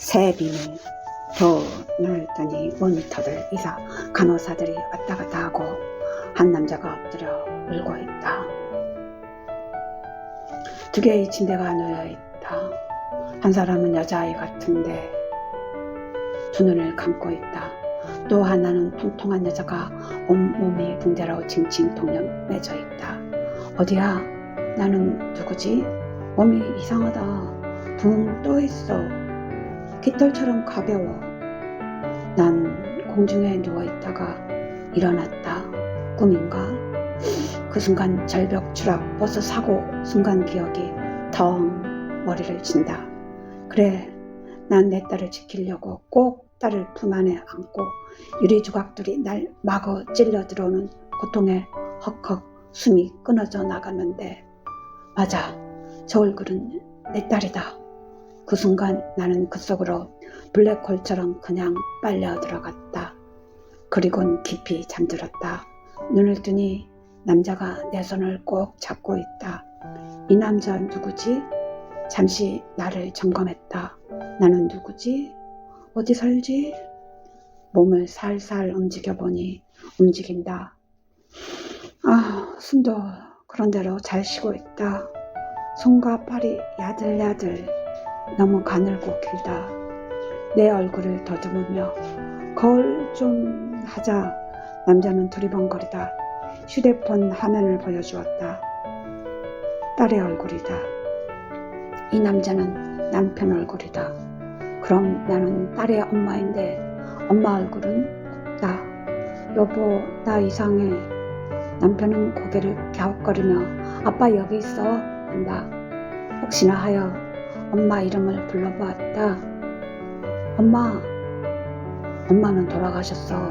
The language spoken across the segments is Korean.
새 비밀. 더 눈을 뜨니 모니터들 의사 간호사들이 왔다 갔다 하고 한 남자가 엎드려 울고 있다. 두 개의 침대가 놓여 있다. 한 사람은 여자아이 같은데 두 눈을 감고 있다. 또 하나는 통통한 여자가 온몸이 붕대로 칭칭 동여 매져 있다. 어디야? 나는 누구지? 몸이 이상하다. 붕 떠 있어. 깃털처럼 가벼워. 난 공중에 누워있다가 일어났다. 꿈인가? 그 순간 절벽 추락 버스 사고 순간 기억이 덩 머리를 친다. 그래, 난 내 딸을 지키려고 꼭 딸을 품 안에 안고 유리 조각들이 날 마구 찔러 들어오는 고통에 헉헉 숨이 끊어져 나갔는데, 맞아, 저 얼굴은 내 딸이다. 그 순간 나는 그 속으로 블랙홀처럼 그냥 빨려 들어갔다. 그리곤 깊이 잠들었다. 눈을 뜨니 남자가 내 손을 꼭 잡고 있다. 이 남자 누구지? 잠시 나를 점검했다. 나는 누구지? 어디 살지? 몸을 살살 움직여보니 움직인다. 숨도 그런대로 잘 쉬고 있다. 손과 팔이 야들야들 너무 가늘고 길다. 내 얼굴을 더듬으며 거울 좀 하자. 남자는 두리번거리다 휴대폰 화면을 보여주었다. 딸의 얼굴이다. 이 남자는 남편 얼굴이다. 그럼 나는 딸의 엄마인데 엄마 얼굴은 없다. 여보, 나 이상해. 남편은 고개를 갸웃거리며 아빠 여기 있어 한다. 혹시나 하여 엄마 이름을 불러보았다. 엄마는 돌아가셨어.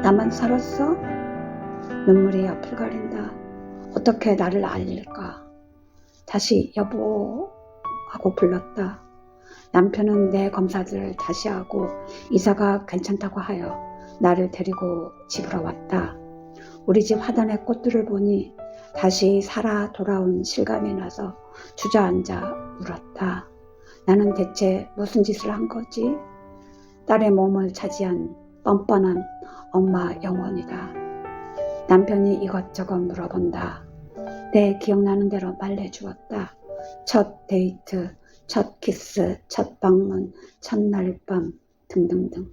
나만 살았어? 눈물이 앞을 가린다. 어떻게 나를 알릴까? 다시 여보 하고 불렀다. 남편은 내 검사들을 다시 하고 이사가 괜찮다고 하여 나를 데리고 집으로 왔다. 우리 집 화단의 꽃들을 보니 다시 살아 돌아온 실감이 나서 주저앉아 울었다. 나는 대체 무슨 짓을 한 거지? 딸의 몸을 차지한 뻔뻔한 엄마 영혼이다. 남편이 이것저것 물어본다. 내 기억나는 대로 말해주었다. 첫 데이트, 첫 키스, 첫 방문, 첫날 밤 등등등.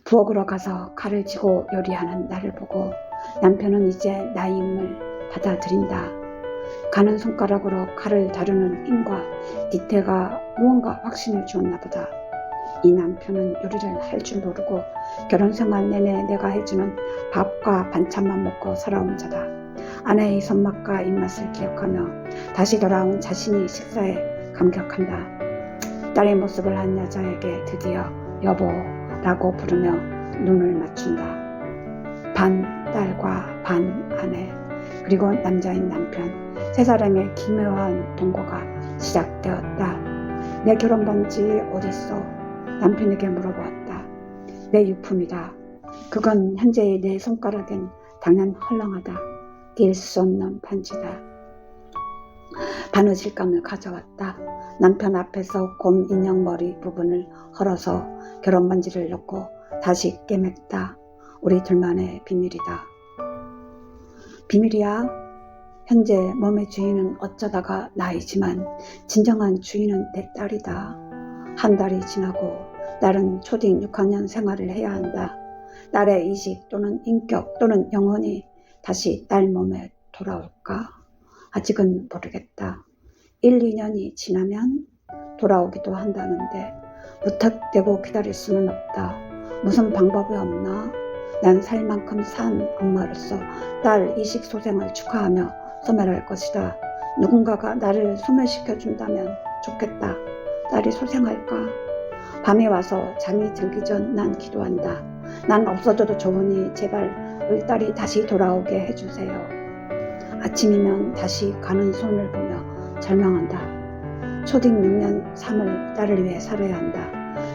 부엌으로 가서 칼을 쥐고 요리하는 나를 보고 남편은 이제 나의 힘을 받아들인다. 가는 손가락으로 칼을 다루는 힘과 디테가 무언가 확신을 주었나 보다. 이 남편은 요리를 할 줄 모르고 결혼생활 내내 내가 해주는 밥과 반찬만 먹고 살아온 자다. 아내의 손맛과 입맛을 기억하며 다시 돌아온 자신이 식사에 감격한다. 딸의 모습을 한 여자에게 드디어 여보라고 부르며 눈을 맞춘다. 반 딸과 반 아내, 그리고 남자인 남편, 세 사람의 기묘한 동거가 시작되었다. 내 결혼 반지 어딨어? 남편에게 물어보았다. 내 유품이다. 그건 현재의 내 손가락엔 당연 헐렁하다. 낄 수 없는 반지다. 바느질감을 가져왔다. 남편 앞에서 곰 인형머리 부분을 헐어서 결혼 반지를 넣고 다시 꿰맸다. 우리 둘만의 비밀이다. 비밀이야? 현재 몸의 주인은 어쩌다가 나이지만 진정한 주인은 내 딸이다. 한 달이 지나고 딸은 초딩 6학년 생활을 해야 한다. 딸의 의식 또는 인격 또는 영혼이 다시 딸 몸에 돌아올까? 아직은 모르겠다. 1, 2년이 지나면 돌아오기도 한다는데 무턱대고 기다릴 수는 없다. 무슨 방법이 없나? 난 살 만큼 산 엄마로서 딸 이식 소생을 축하하며 소멸할 것이다. 누군가가 나를 소멸시켜준다면 좋겠다. 딸이 소생할까? 밤이 와서 잠이 들기 전 난 기도한다. 난 없어져도 좋으니 제발 우리 딸이 다시 돌아오게 해주세요. 아침이면 다시 가는 손을 보며 절망한다. 초딩 6년 3을 딸을 위해 살아야 한다.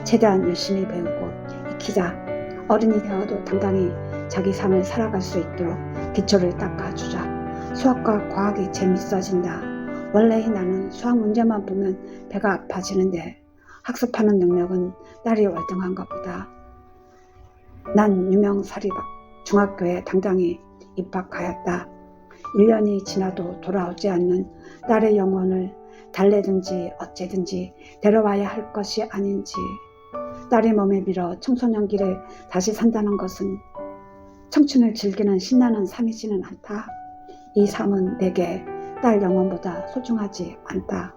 최대한 열심히 배우고 익히자. 어른이 되어도 당당히 자기 삶을 살아갈 수 있도록 기초를 닦아주자. 수학과 과학이 재밌어진다. 원래 나는 수학 문제만 보면 배가 아파지는데 학습하는 능력은 딸이 월등한가 보다. 난 유명 사립 중학교에 당당히 입학하였다. 1년이 지나도 돌아오지 않는 딸의 영혼을 달래든지 어째든지 데려와야 할 것이 아닌지, 딸의 몸에 밀어 청소년기를 다시 산다는 것은 청춘을 즐기는 신나는 삶이지는 않다. 이 삶은 내게 딸 영혼보다 소중하지 않다.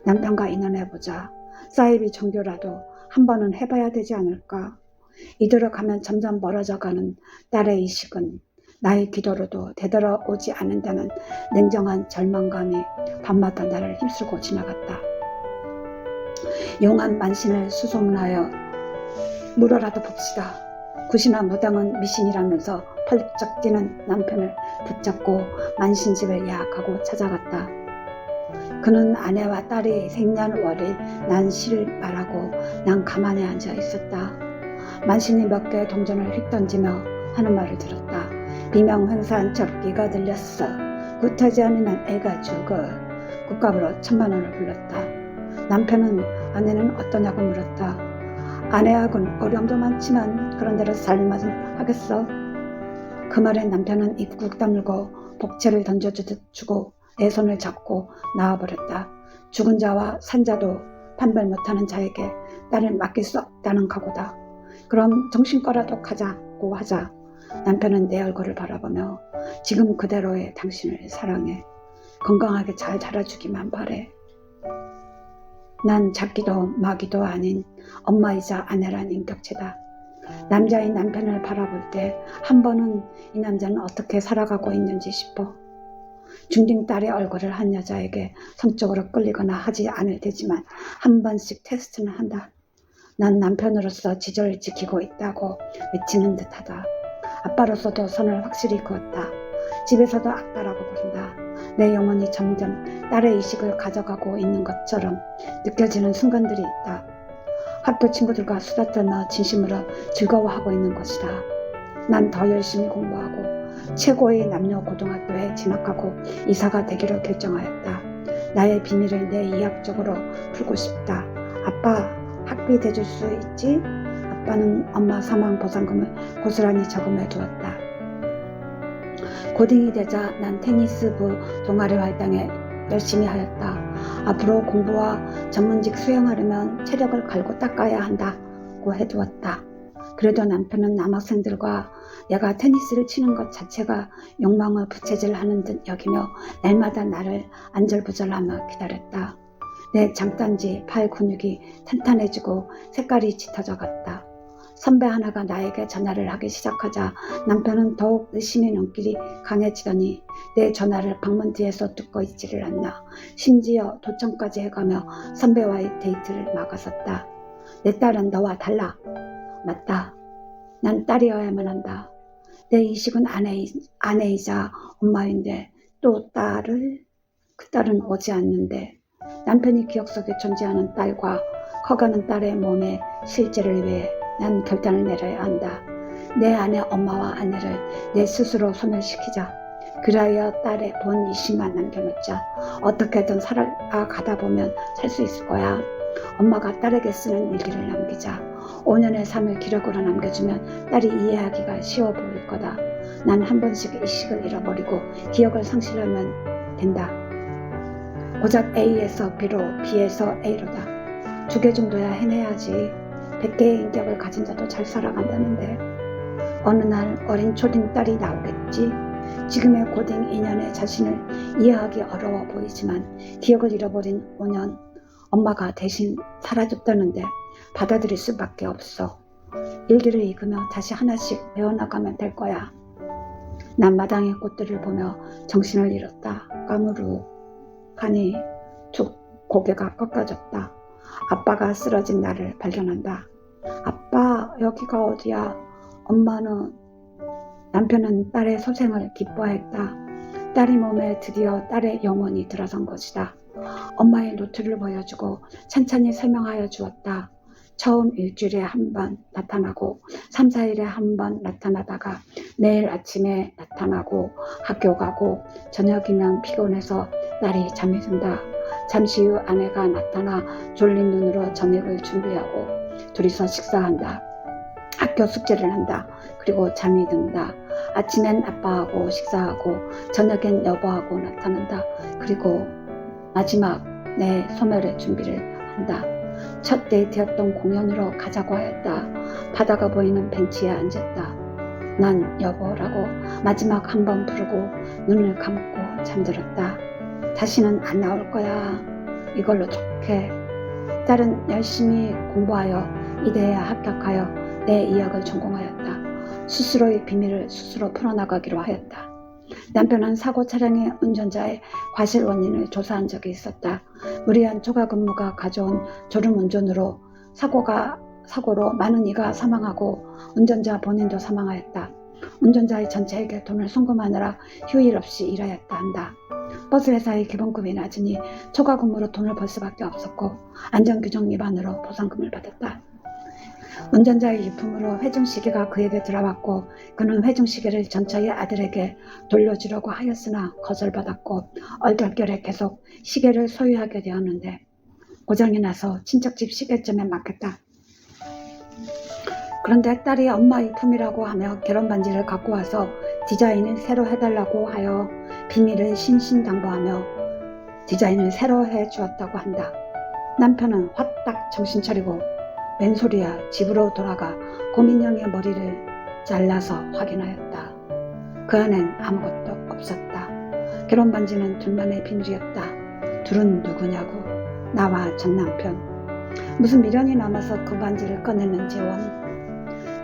남편과 인연해보자. 사이비 종교라도 한 번은 해봐야 되지 않을까. 이대로 가면 점점 멀어져가는 딸의 이식은 나의 기도로도 되돌아오지 않는다는 냉정한 절망감이 밤마다 나를 휩쓸고 지나갔다. 용한 만신을 수소문하여 물어라도 봅시다. 굿이나 무당은 미신이라면서 펄쩍 뛰는 남편을 붙잡고 만신집을 예약하고 찾아갔다. 그는 아내와 딸이 생년월일 난시를 말하고 난 가만히 앉아 있었다. 만신이 몇 개의 동전을 휙 던지며 하는 말을 들었다. 비명횡사한 척기가 들렸어. 굿하지 않으면 애가 죽어. 굿값으로 1000만 원을 불렀다. 남편은 아내는 어떠냐고 물었다. 아내하고는 어려움도 많지만 그런대로 살만은 하겠어. 그 말에 남편은 입 꾹 다물고 복채를 던져주고 내 손을 잡고 나와버렸다. 죽은 자와 산 자도 판별 못하는 자에게 딸을 맡길 수 없다는 각오다. 그럼 정신과라도 가자고 하자. 남편은 내 얼굴을 바라보며 지금 그대로의 당신을 사랑해. 건강하게 잘 자라주기만 바래. 난 작기도 마기도 아닌 엄마이자 아내란 인격체다. 남자인 남편을 바라볼 때 한 번은 이 남자는 어떻게 살아가고 있는지 싶어. 중딩 딸의 얼굴을 한 여자에게 성적으로 끌리거나 하지 않을 테지만 한 번씩 테스트는 한다. 난 남편으로서 지절을 지키고 있다고 외치는 듯하다. 아빠로서도 선을 확실히 그었다. 집에서도 아빠라고 부른다. 내 영혼이 점점 딸의 이식을 가져가고 있는 것처럼 느껴지는 순간들이 있다. 학교 친구들과 수다 떨며 진심으로 즐거워하고 있는 것이다. 난 더 열심히 공부하고 최고의 남녀 고등학교에 진학하고 이사가 되기로 결정하였다. 나의 비밀을 내 이학적으로 풀고 싶다. 아빠, 학비 대줄 수 있지? 아빠는 엄마 사망 보상금을 고스란히 저금해 두었다. 고딩이 되자 난 테니스부 동아리 활동에 열심히 하였다. 앞으로 공부와 전문직 수행하려면 체력을 갈고 닦아야 한다고 해두었다. 그래도 남편은 남학생들과 내가 테니스를 치는 것 자체가 욕망을 부채질하는 듯 여기며 날마다 나를 안절부절하며 기다렸다. 내 장단지 팔 근육이 탄탄해지고 색깔이 짙어져 갔다. 선배 하나가 나에게 전화를 하기 시작하자 남편은 더욱 의심의 눈길이 강해지더니 내 전화를 방문 뒤에서 듣고 있지를 않나. 심지어 도청까지 해가며 선배와의 데이트를 막았었다. 내 딸은 너와 달라. 맞다. 난 딸이어야만 한다. 내 이식은 아내이자 엄마인데 또 그 딸은 오지 않는데. 남편이 기억 속에 존재하는 딸과 커가는 딸의 몸의 실제를 위해 난 결단을 내려야 한다. 내 아내 엄마와 아내를 내 스스로 소멸시키자. 그리하여 딸의 본 이식만 남겨놓자. 어떻게든 살아가다 보면 살 수 있을 거야. 엄마가 딸에게 쓰는 일기를 남기자. 5년의 삶을 기록으로 남겨주면 딸이 이해하기가 쉬워 보일 거다. 난 한 번씩 이식을 잃어버리고 기억을 상실하면 된다. 고작 A에서 B로, B에서 A로다. 2개 정도야 해내야지. 100개의 인격을 가진 자도 잘 살아간다는데. 어느 날 어린 초딩 딸이 나오겠지. 지금의 고딩 2년의 자신을 이해하기 어려워 보이지만 기억을 잃어버린 5년 엄마가 대신 살아줬다는데 받아들일 수밖에 없어. 일기를 읽으며 다시 하나씩 배워나가면 될 거야. 난 마당의 꽃들을 보며 정신을 잃었다. 까무루 하니 툭 고개가 꺾어졌다. 아빠가 쓰러진 나를 발견한다. 아빠, 여기가 어디야? 엄마는? 남편은 딸의 소생을 기뻐했다. 딸의 몸에 드디어 딸의 영혼이 들어선 것이다. 엄마의 노트를 보여주고 찬찬히 설명하여 주었다. 처음 일주일에 한 번 나타나고 3, 4일에 한 번 나타나다가 매일 아침에 나타나고 학교 가고 저녁이면 피곤해서 딸이 잠이 든다. 잠시 후 아내가 나타나 졸린 눈으로 저녁을 준비하고 둘이서 식사한다. 학교 숙제를 한다. 그리고 잠이 든다. 아침엔 아빠하고 식사하고 저녁엔 여보하고 나타난다. 그리고 마지막 내 소멸의 준비를 한다. 첫 데이트였던 공연으로 가자고 하였다. 바다가 보이는 벤치에 앉았다. 난 여보라고 마지막 한 번 부르고 눈을 감고 잠들었다. 다시는 안 나올 거야. 이걸로 좋게. 딸은 열심히 공부하여 이대에 합격하여 내 이학을 전공하였다. 스스로의 비밀을 스스로 풀어나가기로 하였다. 남편은 사고 차량의 운전자의 과실 원인을 조사한 적이 있었다. 무리한 초과 근무가 가져온 졸음운전으로 사고로 많은 이가 사망하고 운전자 본인도 사망하였다. 운전자의 전체에게 돈을 송금하느라 휴일 없이 일하였다 한다. 버스 회사의 기본급이 낮으니 초과 근무로 돈을 벌 수밖에 없었고 안전규정 위반으로 보상금을 받았다. 운전자의 유품으로 회중시계가 그에게 들어왔고 그는 회중시계를 전처의 아들에게 돌려주려고 하였으나 거절받았고 얼떨결에 계속 시계를 소유하게 되었는데 고장이 나서 친척집 시계점에 맡겼다. 그런데 딸이 엄마 유품이라고 하며 결혼반지를 갖고 와서 디자인을 새로 해달라고 하여 비밀을 신신당부하며 디자인을 새로 해주었다고 한다. 남편은 화딱 정신 차리고 웬 소리야 집으로 돌아가 고민형의 머리를 잘라서 확인하였다. 그 안엔 아무것도 없었다. 결혼반지는 둘만의 비밀이었다. 둘은 누구냐고. 나와 전 남편. 무슨 미련이 남아서 그 반지를 꺼냈는지 원.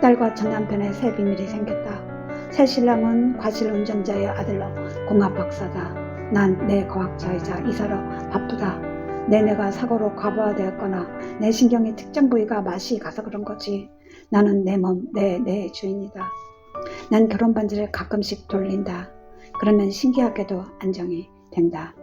딸과 전 남편의 새 비밀이 생겼다. 새 신랑은 과실 운전자의 아들로 공학 박사다. 난 내 과학자이자 이사로 바쁘다. 내가 사고로 과부하되었거나 내 신경의 특정 부위가 맛이 가서 그런 거지. 나는 내 몸, 내 주인이다. 난 결혼 반지를 가끔씩 돌린다. 그러면 신기하게도 안정이 된다.